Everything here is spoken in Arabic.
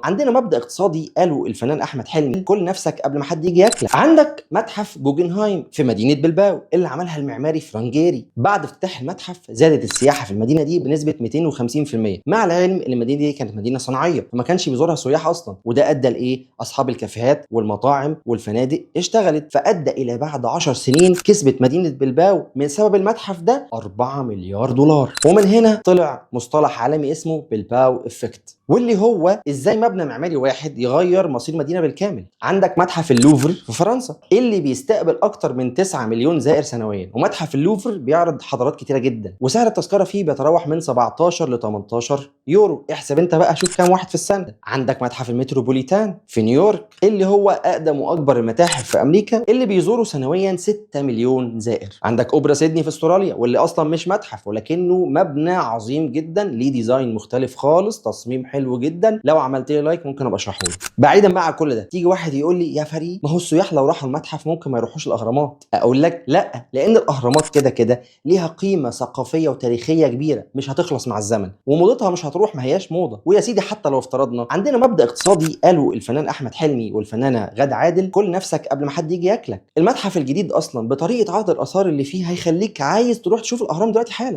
عندنا مبدأ اقتصادي قاله الفنان احمد حلمي: كل نفسك قبل ما حد يجي ياكلك. عندك متحف جوجنهايم في مدينه بلباو اللي عملها المعماري فرانجيري. بعد افتتاح المتحف زادت السياحه في المدينه دي بنسبه 250%، مع العلم ان المدينه دي كانت مدينه صناعيه فما كانش بيزورها سياح اصلا، وده ادى لايه؟ اصحاب الكافيهات والمطاعم والفنادق اشتغلت، فادى الى بعد 10 سنين كسبت مدينه بلباو من سبب المتحف ده 4 مليار دولار. ومن هنا طلع مصطلح عالمي اسمه بلباو افكت، واللي هو ازاي مبنى معماري واحد يغير مصير مدينه بالكامل. عندك متحف اللوفر في فرنسا اللي بيستقبل اكتر من 9 مليون زائر سنويا، ومتحف اللوفر بيعرض حضارات كتيره جدا، وسعر التذكره فيه بيتراوح من 17 ل 18 يورو. احسب انت بقى، شوف كام واحد في السنه. عندك متحف المتروبوليتان في نيويورك اللي هو اقدم واكبر المتاحف في امريكا، اللي بيزوروا سنويا 6 مليون زائر. عندك اوبرا سيدني في استراليا، واللي اصلا مش متحف ولكنه مبنى عظيم جدا ليه ديزاين مختلف خالص، تصميم حلو جدا. لو عملت لي لايك ممكن ابقى اشرحه لك. بعيدا بقى عن كل ده، تيجي واحد يقول لي: يا فريد، ما هو السياح لو راحوا المتحف ممكن ما يروحوش الاهرامات. اقول لك: لا، لان الاهرامات كده كده ليها قيمه ثقافيه وتاريخيه كبيره مش هتخلص مع الزمن، وموضتها مش هتروح، ما هياش موضه. ويا سيدي حتى لو افترضنا، عندنا مبدا اقتصادي قاله الفنان احمد حلمي والفنانه غادة عادل: كل نفسك قبل ما حد يجي ياكلك. المتحف الجديد اصلا بطريقه عرض الاثار اللي فيه هيخليك عايز تروح تشوف الاهرام دلوقتي حالا.